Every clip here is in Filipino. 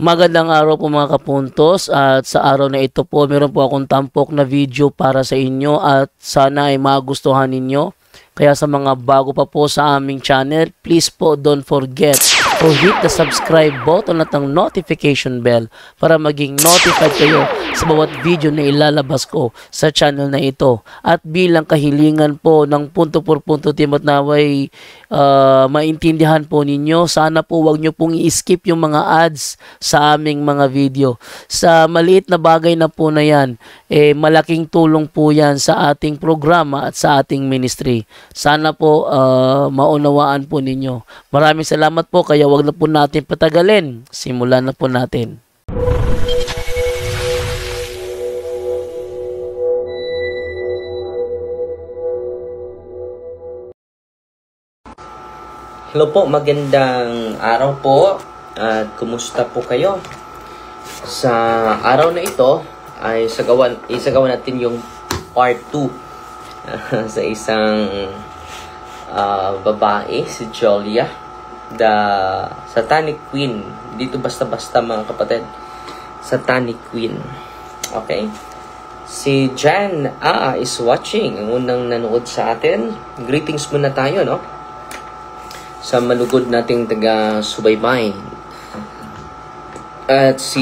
Magandang araw po mga kapuntos, at sa araw na ito po meron po akong tampok na video para sa inyo at sana ay magustuhan ninyo. Kaya sa mga bago pa po sa aming channel, please po don't forget to hit the subscribe button at ang notification bell para maging notified kayo sa bawat video na ilalabas ko sa channel na ito. At bilang kahilingan po ng punto por punto team at naway maintindihan po ninyo, sana po wag nyo pong i-skip yung mga ads sa aming mga video. Sa maliit na bagay na po na yan, malaking tulong po yan sa ating programa at sa ating ministry. Sana po maunawaan po ninyo. Maraming salamat po, kaya wag na po natin patagalin. Simulan na po natin. Hello po, magandang araw po at kumusta po kayo? Sa araw na ito ay isagawa natin yung part 2 sa isang babae, si Julia, the Satanic Queen. Dito basta-basta mga kapatid, Satanic Queen. Okay? Si Jan is watching, ang unang nanood sa atin. Greetings muna tayo, no? Sa malugod nating taga-subaybay. At si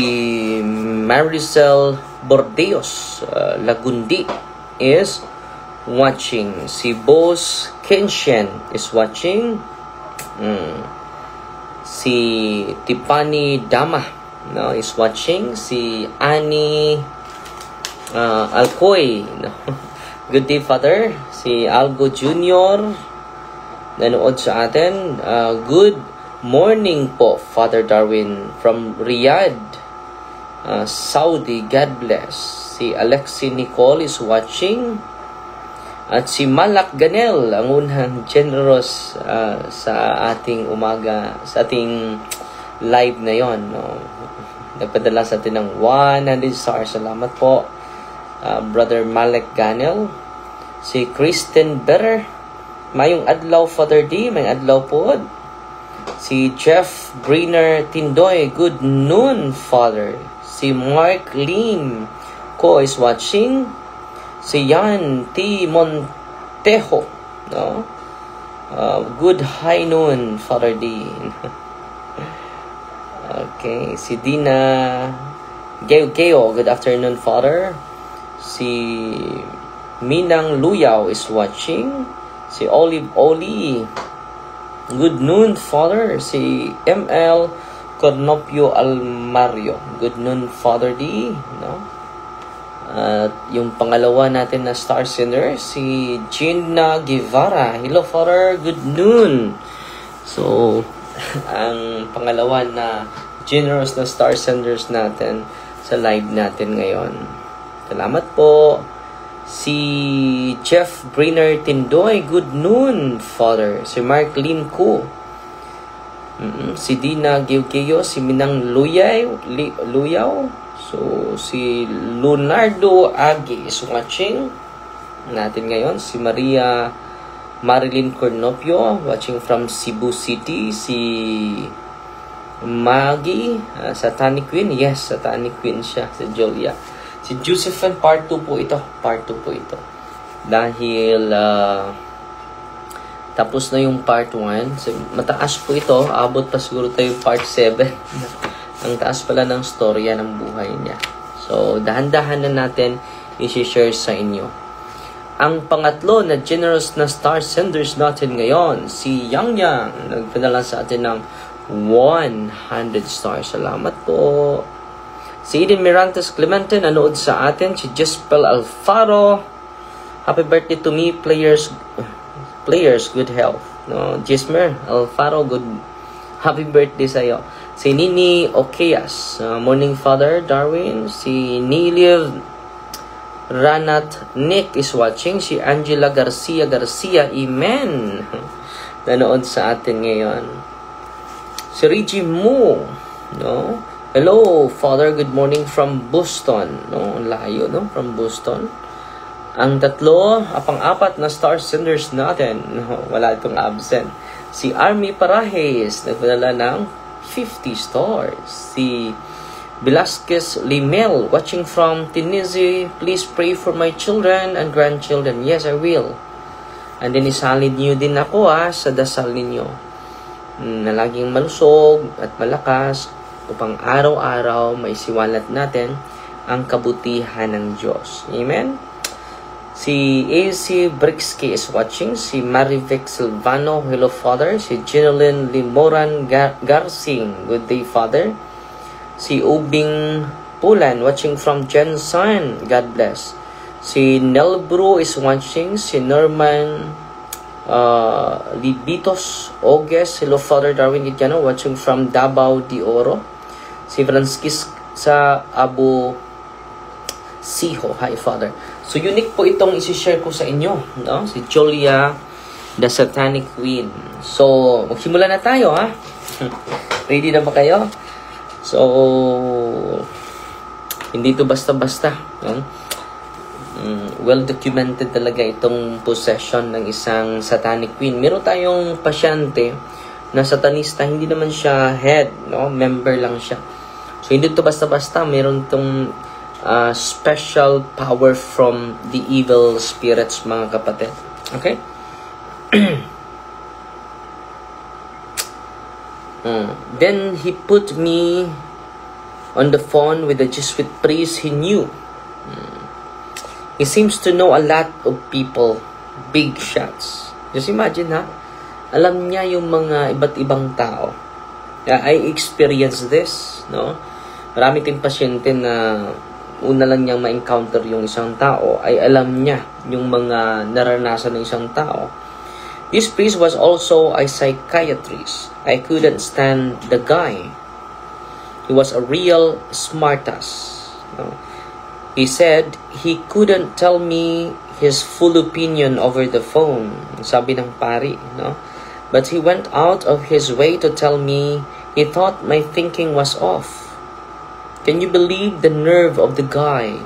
Maricel Bordeos Lagundi is watching. Si Boss Kenshen is watching. Si Tipani Dama, no, is watching. Si Annie Alcoy, no? Good day, Father. Si Algo Jr. nanood sa atin. Good morning po, Father Darwin from Riyadh, Saudi. God bless. Si Alexi Nicole is watching. At si Malak Ganel, ang unang generous sa ating umaga, sa ating live na yon, no? Nagpadala sa atin ng 100 stars. Salamat po, Brother Malak Ganel. Si Kristen Better, mayong adlaw, Father D, may adlaw po. Si Jeff Briner Tindoy, good noon, Father. Si Mark Lim ko is watching. Si Yan T. Montejo, no? Good high noon, Father D. Okay, si Dina Geo, good afternoon, Father. Si Minang Luyaw is watching. Si Olive Oli, good noon, Father. Si ML Cornopio Almario, good noon, Father D, no? At yung pangalawa natin na star sender, si Gina Guevara, hello, Father, good noon. So ang pangalawa na generous na star senders natin sa live natin ngayon. Salamat po. Si Jeff Briner Tindoy, good noon, Father. Si Mark Lin Ko, si Dina Geo, si Minang Luyaw. So si Leonardo Agi is watching natin ngayon. Si Maria Marilyn Cornopio, watching from Cebu City. Si Maggie, Satanic Queen, yes, Satanic Queen siya, si Julia. Si Josephine, part 2 po ito. Part 2 po ito. Dahil tapos na yung part 1. So, mataas po ito. Abot pa siguro tayo part 7. Ang taas pala ng storya ng buhay niya. So, dahan-dahan na natin i-share sa inyo. Ang pangatlo na generous na star senders natin ngayon, si Yang Yang. Nagpadala sa atin ng 100 stars. Salamat po. Si Eden Mirantes Clemente nanood sa atin. Si Jespel Alfaro, happy birthday to me, players good health, no? Jesmer Alfaro, good happy birthday sa iyo. Si Nini Okeas, morning, Father Darwin. Si Niliv Ranat Nick is watching. Si Angela Garcia, amen, nanood sa atin ngayon. Si Reggie Mo, no? Hello, Father. Good morning from Boston. No, layo, no? From Boston. Ang tatlo, pang-apat na star senders natin. No, wala itong absent. Si Army Parajes, nagpadala ng 50 stars. Si Velasquez Limel, watching from Tennessee, please pray for my children and grandchildren. Yes, I will. And then isalid niyo din ako sa dasal ninyo na laging malusog at malakas upang araw-araw maisiwalat natin ang kabutihan ng Diyos. Amen? Si AC Brixke is watching. Si Marivic Silvano, hello Father. Si Ginolyn Limoran Garcing, good day Father. Si Ubing Pulan, watching from Jensen, God bless. Si Nelbro is watching. Si Norman Libitos Oges, hello Father Darwin Itiano, watching from Davao de Oro. Si Francis sa Abu Siho, hi Father. So unique po itong isi-share ko sa inyo, no? Si Julia, the Satanic Queen. So magsimula na tayo, ha? Ready na ba kayo? So hindi to basta-basta, no? Well documented talaga itong possession ng isang Satanic Queen. Meron tayong pasyente na satanista, hindi naman siya head, no? Member lang siya. So hindi to basta-basta, meron tong special power from the evil spirits, mga kapatid. Okay? Then he put me on the phone with a Jesuit priest he knew. He seems to know a lot of people, big shots. Just imagine, ha? Alam niya yung mga iba't ibang tao. I experienced this, no? Marami ting pasyente na una lang niyang ma-encounter yung isang tao, ay alam niya yung mga naranasan ng isang tao. This priest was also a psychiatrist. I couldn't stand the guy. He was a real smartass. No? He said he couldn't tell me his full opinion over the phone. Sabi ng pari, no? But he went out of his way to tell me he thought my thinking was off. Can you believe the nerve of the guy?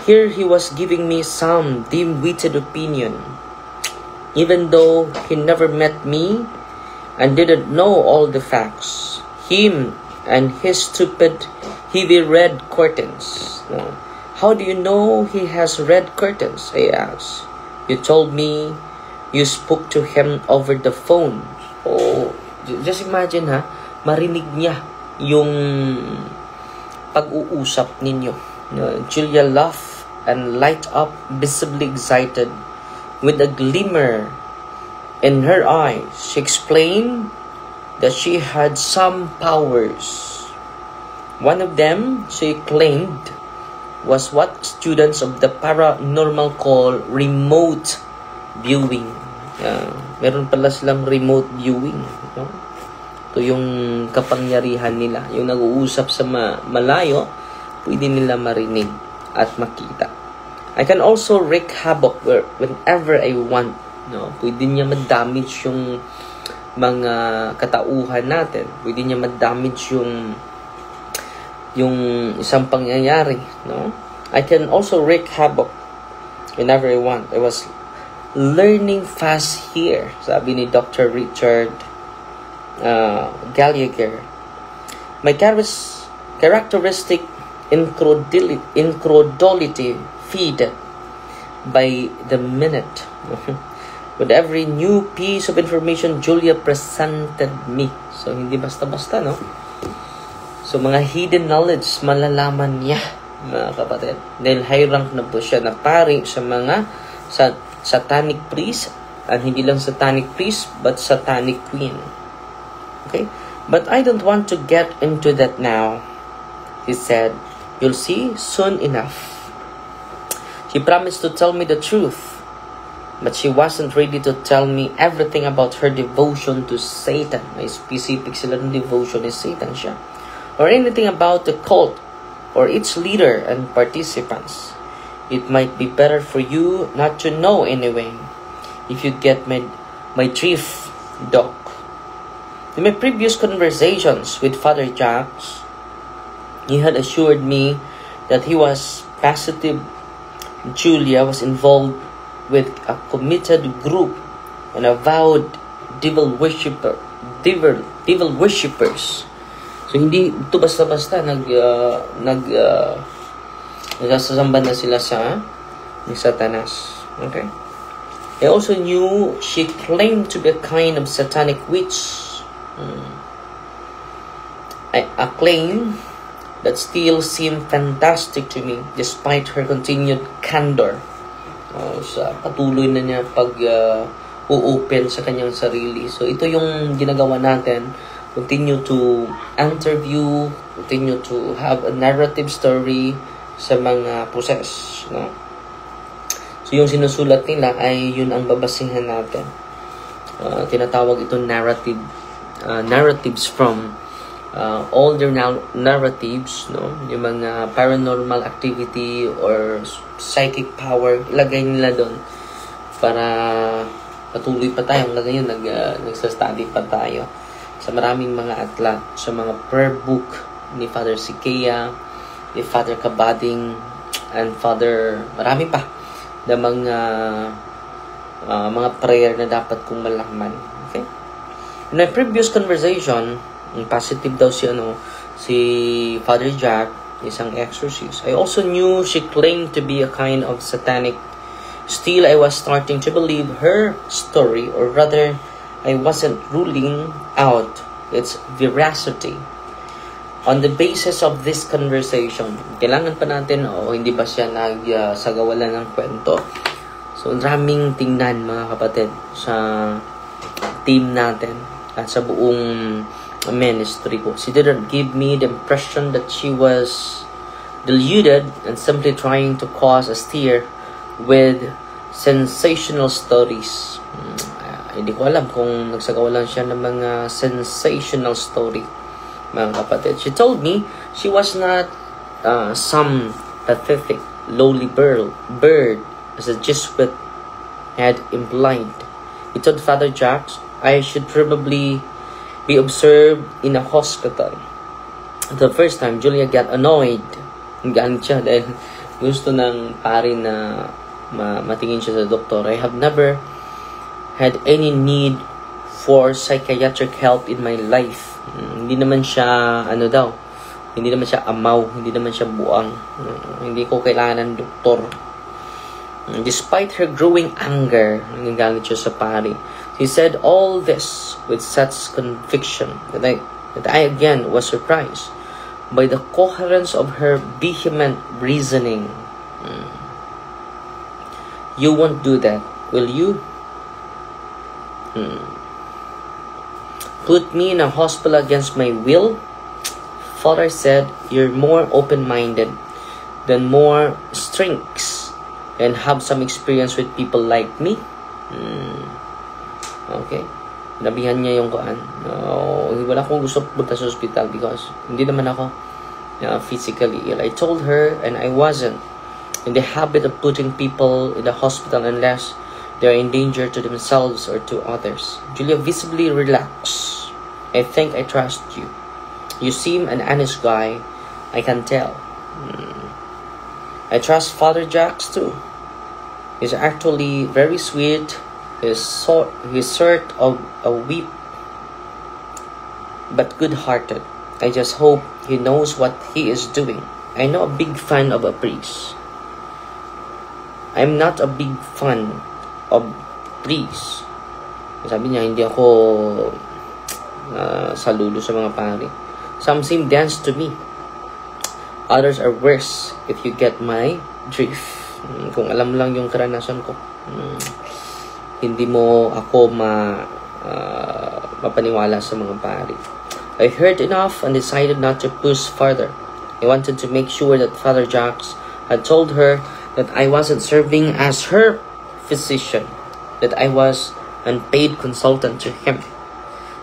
Here he was giving me some dim-witted opinion, even though he never met me and didn't know all the facts. Him and his stupid, heavy red curtains. No. How do you know he has red curtains? I asked. You told me you spoke to him over the phone. Oh, just imagine, ha? Marinig niya yung pag-uusap ninyo. Julia laughed and light up, visibly excited, with a glimmer in her eyes. She explained that she had some powers. One of them, she claimed, was what students of the paranormal call remote viewing. Meron pala silang remote viewing, no? Ito yung kapangyarihan nila. Yung nag-uusap sa malayo, pwede nila marinig at makita. I can also wreak havoc whenever I want. No? Pwede niya ma-damage yung mga katauhan natin. Pwede niya ma-damage yung isang pangyayari. No? I can also wreak havoc whenever I want. I was learning fast here, sabi ni Dr. Richard Gallagher. My characteristic incredulity feeded by the minute. With every new piece of information Julia presented me. So, hindi basta-basta, no? So, mga hidden knowledge, malalaman niya, mga kapatid. Dahil high rank na po siya na pari sa mga satanic priest, at hindi lang satanic priest, but satanic queen. Okay? But I don't want to get into that now. He said, you'll see soon enough. She promised to tell me the truth, but she wasn't ready to tell me everything about her devotion to Satan. May specific sila ng devotion ni Satan siya. Or anything about the cult or its leader and participants. It might be better for you not to know anyway, if you get my drift, Doc. In my previous conversations with Father Jacques, he had assured me that he was positive Julia was involved with a committed group and avowed devil worshippers. So, hindi ito basta-basta nagsasamba na sila sa ni Satanas. Okay? I also knew she claimed to be a kind of satanic witch. A claim that still seemed fantastic to me despite her continued candor. Sa patuloy na niya pag-open sa kanyang sarili. So, ito yung ginagawa natin. Continue to interview, continue to have a narrative story sa mga process. No? So, yung sinusulat nila ay yun ang babasihan natin. Tinatawag ito narratives from all their narratives, no? Yung mga paranormal activity or psychic power, ilagay nila doon para patuloy pa tayo. Hanggang ngayon, nagsastudy pa tayo sa maraming mga aklat, sa mga prayer book ni Father Sikea, ni Father Kabading, and Father, marami pa na mga prayer na dapat kong malaman. Okay? In my previous conversation, positive daw si Father Jack, isang exorcist. I also knew she claimed to be a kind of satanic. Still, I was starting to believe her story, or rather, I wasn't ruling out its veracity. On the basis of this conversation, kailangan pa natin, hindi ba siya nagsagawalan ng kwento? So, raming tingnan mga kapatid sa team natin at sa buong ministry ko. She didn't give me the impression that she was deluded and simply trying to cause a stir with sensational stories. Hindi ko alam kung nagsagawa lang siya ng mga sensational story, mga kapatid. She told me she was not some pathetic, lowly bird as a Jesuit had implied. He told Father Jacques I should probably be observed in a hospital. The first time, Julia got annoyed. Galit siya dahil gusto ng pari na matingin siya sa doktor. I have never had any need for psychiatric help in my life. Hindi naman siya, hindi naman siya amaw, hindi naman siya buang. Hindi ko kailangan ng doktor. Despite her growing anger, nanggalit siya sa pari. He said all this with such conviction that I again was surprised by the coherence of her vehement reasoning. You won't do that, will you? Put me in a hospital against my will? Father said, you're more open-minded than more strengths and have some experience with people like me. Okay. Nabihan niya yung kuan. Wala akong gusto punta sa hospital because hindi naman ako physically ill. I told her and I wasn't in the habit of putting people in the hospital unless they are in danger to themselves or to others. Julia visibly relaxed. I think I trust you. You seem an honest guy. I can tell. I trust Father Jacques too. He's actually very sweet. He's sort of a weak but good-hearted. I just hope he knows what he is doing. I'm not a big fan of a priest. I'm not a big fan of priests. Sabi niya, hindi ako saludo sa mga pari. Some seem dense to me. Others are worse, if you get my drift. Kung alam lang yung karanasan ko. Hindi mo ako mapaniwala sa mga pari. I heard enough and decided not to push further. I wanted to make sure that Father Jacques had told her that I wasn't serving as her physician, that I was an paid consultant to him.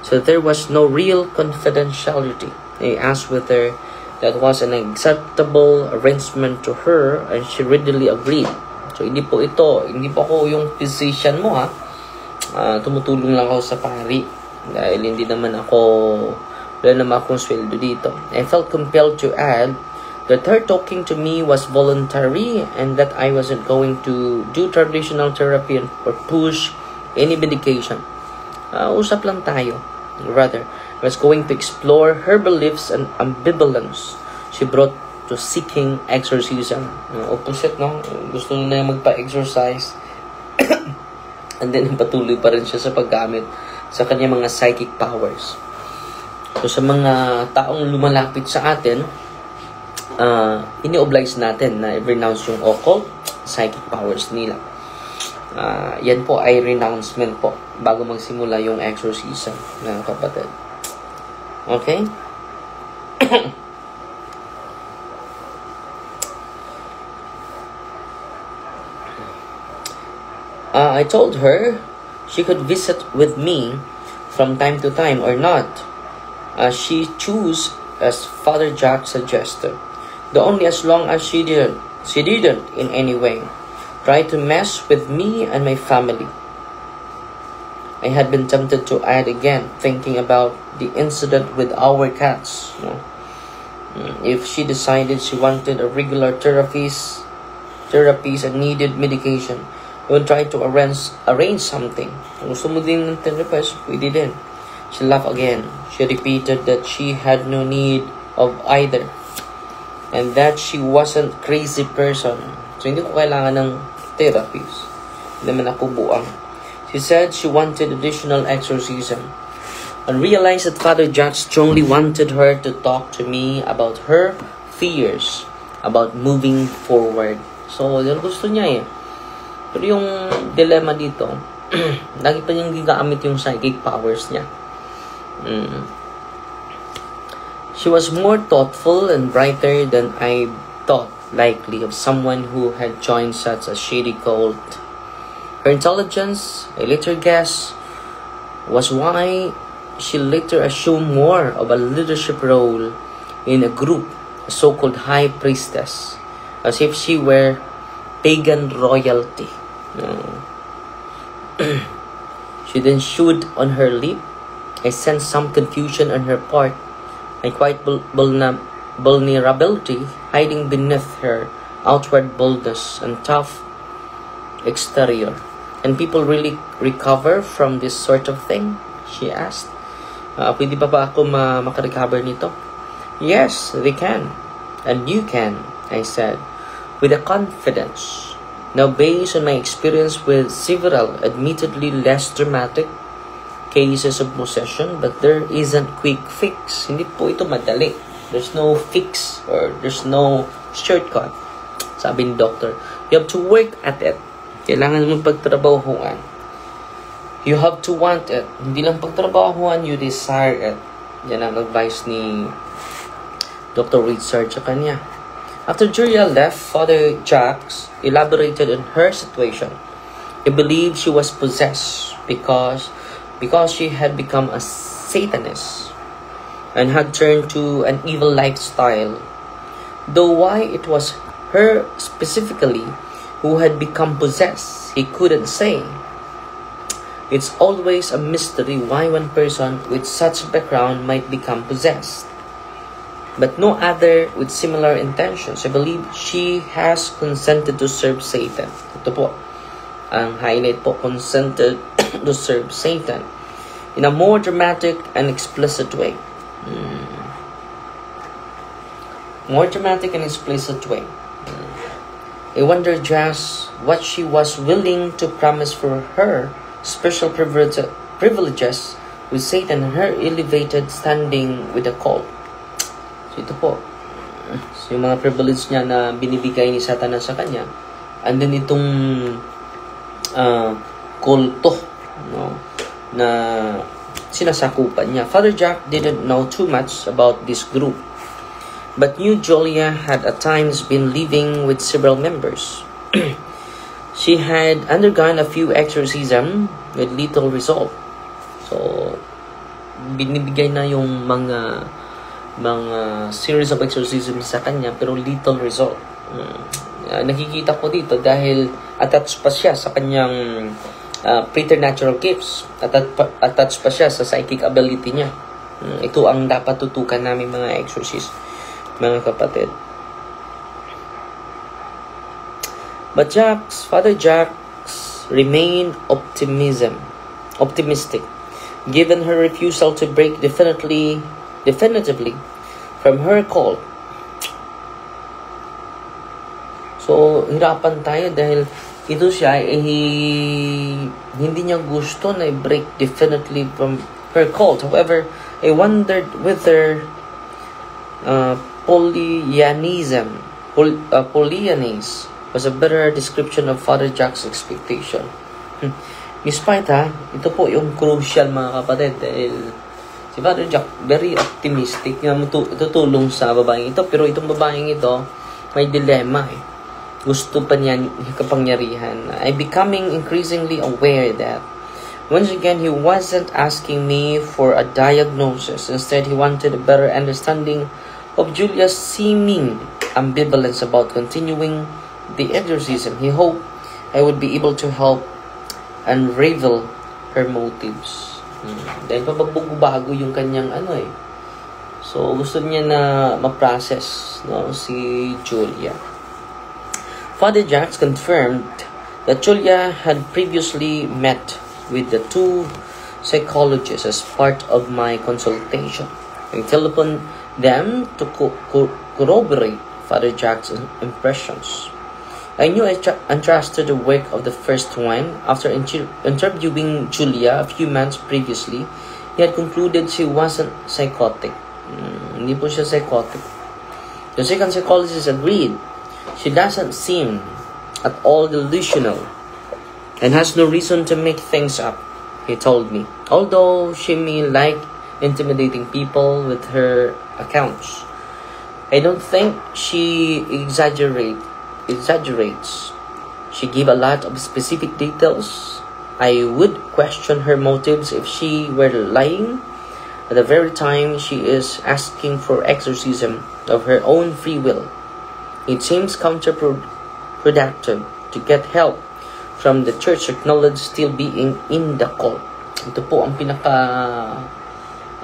So there was no real confidentiality. I asked whether that was an acceptable arrangement to her and she readily agreed. So hindi po ako yung physician mo ha. Tumutulong lang ako sa pari dahil hindi naman wala naman akong sweldo dito. I felt compelled to add that her talking to me was voluntary and that I wasn't going to do traditional therapy or push any medication. Usap lang tayo. Rather, was going to explore her beliefs and ambivalence she brought to seeking exorcism. Opposite, no? Gusto na magpa-exorcise. And then, patuloy pa rin siya sa paggamit sa kanyang mga psychic powers. So, sa mga taong lumalapit sa atin, ini-oblige natin na i-renounce yung occult, psychic powers nila. Yan po ay renouncement po bago magsimula yung exorcism, mga kapatid. Okay? I told her she could visit with me from time to time or not. She chose as Father Jack suggested, though only as long as she didn't in any way try to mess with me and my family. I had been tempted to add again, thinking about the incident with our cats. If she decided she wanted a regular therapies and needed medication, I would try to arrange something. Kung gusto mo din ng therapist, pwede din. She laughed again. She repeated that she had no need of either, and that she wasn't a crazy person. So, hindi ko kailangan ng therapies. Hindi naman ako buang. She said she wanted additional exorcism, and realized that Father Jack strongly wanted her to talk to me about her fears about moving forward. So, yun gusto niya eh. Pero yung dilemma dito, lagi pa niyang gigamit yung psychic powers niya. She was more thoughtful and brighter than I thought likely of someone who had joined such a shady cult. Her intelligence, I later guessed, was why she later assumed more of a leadership role in a group, a so-called high priestess, as if she were pagan royalty. She then showed on her lip. I sensed some confusion on her part, and quite vulnerability hiding beneath her outward boldness and tough exterior. And people really recover from this sort of thing? She asked. Pwede ba ako makarecover nito? Yes, they can. And you can, I said, with a confidence. Now, based on my experience with several admittedly less dramatic cases of possession, but there isn't quick fix. Hindi po ito madali. There's no fix or there's no shortcut. Sabi ni doctor, you have to work at it. Kailangan mo pagtrabahuan. You have to want it. Hindi lang pagtrabahuan, you desire it. Yan ang advice ni Dr. Richard sa kanya. After Julia left, Father Jacques elaborated on her situation. He believed she was possessed because she had become a Satanist and had turned to an evil lifestyle. Though why it was her specifically who had become possessed, he couldn't say. It's always a mystery why one person with such background might become possessed, but no other with similar intentions. I believe she has consented to serve Satan. Ito po, ang highlight po, consented to serve Satan in a more dramatic and explicit way. More dramatic and explicit way. I wonder just what she was willing to promise for her special privileges with Satan and her elevated standing with the cult. So ito po, so yung mga privilege niya na binibigay ni Satanas sa kanya, and then itong kulto, no, na sinasakupan niya. Father Jack didn't know too much about this group, but knew Julia had at times been living with several members. She had undergone a few exorcisms with little result. So, binibigay na yung mga series of exorcism sa kanya pero little result. Nakikita ko dito dahil attached pa siya sa kanyang preternatural gifts. Attached pa siya sa psychic ability niya. Ito ang dapat tutukan namin mga exorcist, mga kapatid. But Father Jacques remained optimistic. given her refusal to break definitively from her call. So, hirapan tayo dahil ito siya hindi niya gusto na i-break definitely from her cult. However, I wondered whether Pollyannism was a better description of Father Jack's expectation. Despite ito po yung crucial mga kapatid dahil si Father Jack very optimistic na tutulong sa babaeng ito, pero itong babaeng ito may dilemma Gusto pa niya kapangyarihan. I'm becoming increasingly aware that once again, he wasn't asking me for a diagnosis. Instead, he wanted a better understanding of Julia's seeming ambivalence about continuing the exorcism. He hoped I would be able to help unravel her motives. Dahil pabago yung kanyang So, gusto niya na ma-process si Julia. Father Jacks confirmed that Julia had previously met with the two psychologists as part of my consultation. I telephoned them to corroborate Father Jack's impressions. I knew I entrusted the work of the first one. After interviewing Julia a few months previously, he had concluded she wasn't psychotic. Hindi po siya psychotic. The second psychologist agreed. She doesn't seem at all delusional and has no reason to make things up, he told me. Although she may like intimidating people with her accounts, I don't think she exaggerates. She gave a lot of specific details. I would question her motives if she were lying. At the very time she is asking for exorcism of her own free will. It seems counterproductive to get help from the church acknowledged still being in the cult. Ito po ang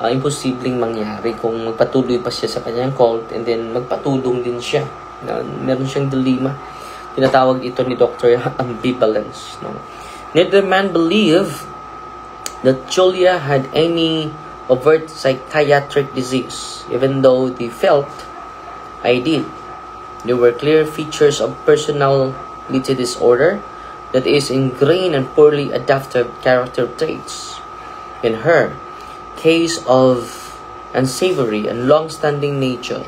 imposibleng mangyari kung magpatuloy pa siya sa kanyang cult and then magpatulong din siya. Meron siyang dilemma. Tinatawag ito ni Dr. ambivalence. Neither man believed that Julia had any overt psychiatric disease, even though they felt I did. There were clear features of personality disorder that is ingrained and poorly adaptive character traits. In her case of unsavory and long-standing nature,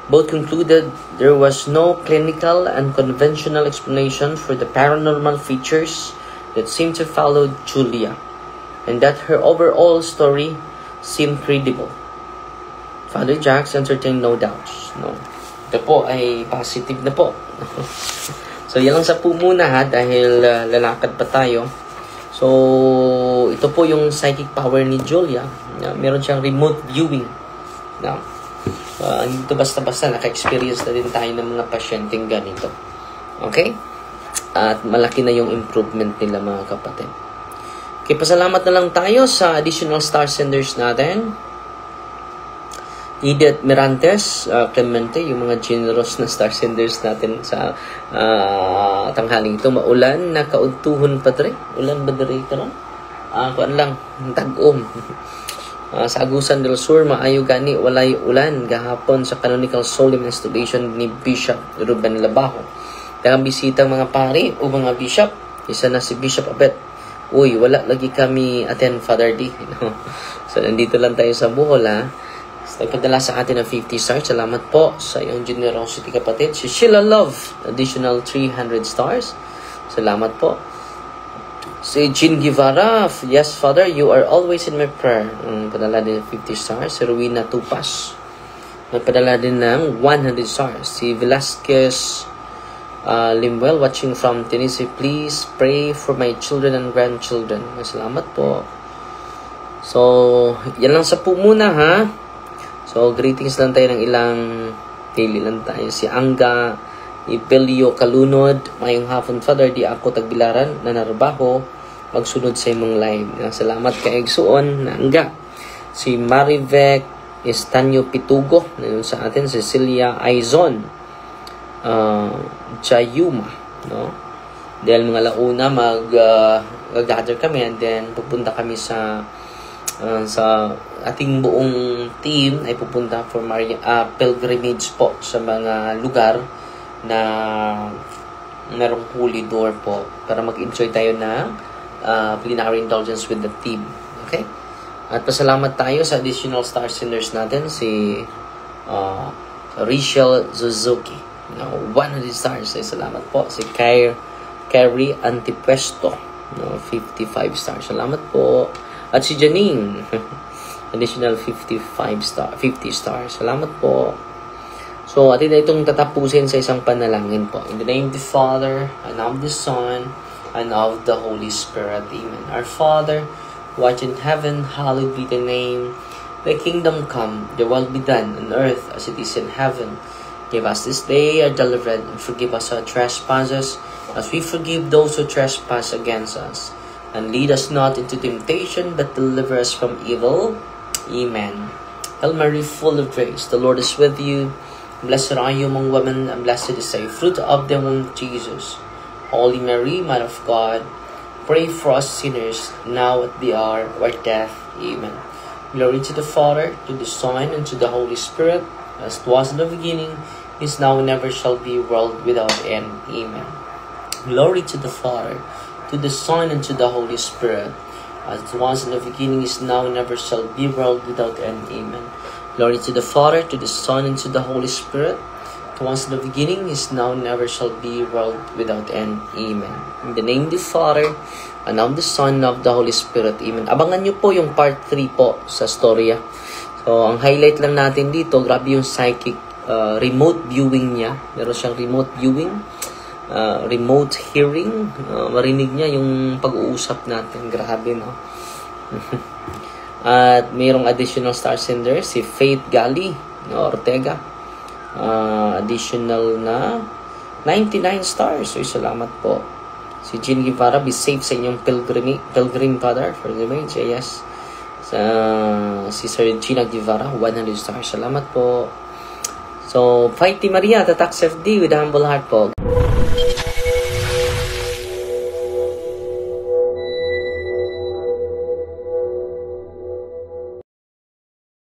both concluded there was no clinical and conventional explanation for the paranormal features that seemed to follow Julia, and that her overall story seemed credible. Father Jacks entertained no doubts. Ito po ay positive na po. So, yan lang sa po muna dahil lalakad pa tayo. So, ito po yung psychic power ni Julia. Meron siyang remote viewing. Hindi ito basta-basta. Naka-experience na din tayo ng mga pasyenteng ganito. Okay? At malaki na yung improvement nila mga kapatid. Okay, pasalamat na lang tayo sa additional star senders natin. Edith Mirantes, Clemente, yung mga generous na star senders natin sa tanghaling ito. Maulan, nakauntuhon pa dre. Ulan ba dre ka ron? Kuan lang, tag-om. Sa Agusan del Sur, maayo gani, walay ulan gahapon sa canonical solemn installation ni Bishop Ruben Labajo. Dagang bisita mga pari o mga bishop. Isa na si Bishop Abet. Uy, wala lagi kami attend Father D. So, nandito lang tayo sa Bohol Nagpadala sa atin ng 50 stars. Salamat po sa iyong generosity kapatid. Si Sheila Love, additional 300 stars. Salamat po. Si Jean Guevara, yes Father, you are always in my prayer. Padala din ng 50 stars. Si Rowena Tupas, nagpadala din ng 100 stars. Si Velasquez Limwell, watching from Tennessee, please pray for my children and grandchildren. Salamat po. So, yan lang sa po muna So, greetings lang tayo ng ilang daily lang tayo. Si Angga Ibelio Kalunod, mayong hapon Father, di ako tagbilaran na narbaho magsunod sa imong live. Salamat kay Egsuon na Angga. Si Marivec Estanyo Pitugo, na sa atin, Cecilia Aizon Jayuma, Dahil mga alauna mag-gather kami and then pupunta kami sa ating buong team ay pupunta for pilgrimage po sa mga lugar na merong holy door po para mag-enjoy tayo ng plenary indulgence with the team. Okay? At pasalamat tayo sa additional star senders natin, si Rachel Suzuki. 100 stars. Ay, salamat po. Si Carrie Antipuesto. 55 stars. Salamat po. At si Janine. Additional 50 stars. Salamat po. So, atin na itong tatapusin sa isang panalangin po. In the name of the Father, and of the Son, and of the Holy Spirit. Amen. Our Father, who art in heaven, hallowed be thy name. Thy kingdom come, thy will be done on earth as it is in heaven. Give us this day our daily bread, and forgive us our trespasses, as we forgive those who trespass against us. And lead us not into temptation, but deliver us from evil. Amen. Hail Mary, full of grace, the Lord is with you. Blessed are you among women, and blessed is the fruit of the womb, Jesus. Holy Mary, Mother of God, pray for us sinners, now at the hour of our death. Amen. Glory to the Father, to the Son, and to the Holy Spirit, as it was in the beginning, is now, and ever shall be, world without end. Amen. Glory to the Father, to the Son, and to the Holy Spirit, as it was in the beginning, is now, and ever shall be, world without end. Amen. Glory to the Father, to the Son, and to the Holy Spirit, as it was in the beginning, is now, and ever shall be, world without end. Amen. In the name of the Father, and of the Son, and of the Holy Spirit. Amen. Abangan nyo po yung part 3 po sa storya. So, ang highlight lang natin dito, grabe yung psychic remote viewing niya. Meron siyang remote viewing, remote hearing. Marinig niya yung pag-uusap natin. Grabe, no? At mayroong additional star sender, si Faith Gali Ortega. Additional na 99 stars. So, salamat po. Si Jean Guevara, be safe sa inyong pilgrim father for the marriage. Yes. Si Sir Gina Guevara, 100 stars. Salamat po. So, Fighty Maria, Tatak FD with a humble heart po.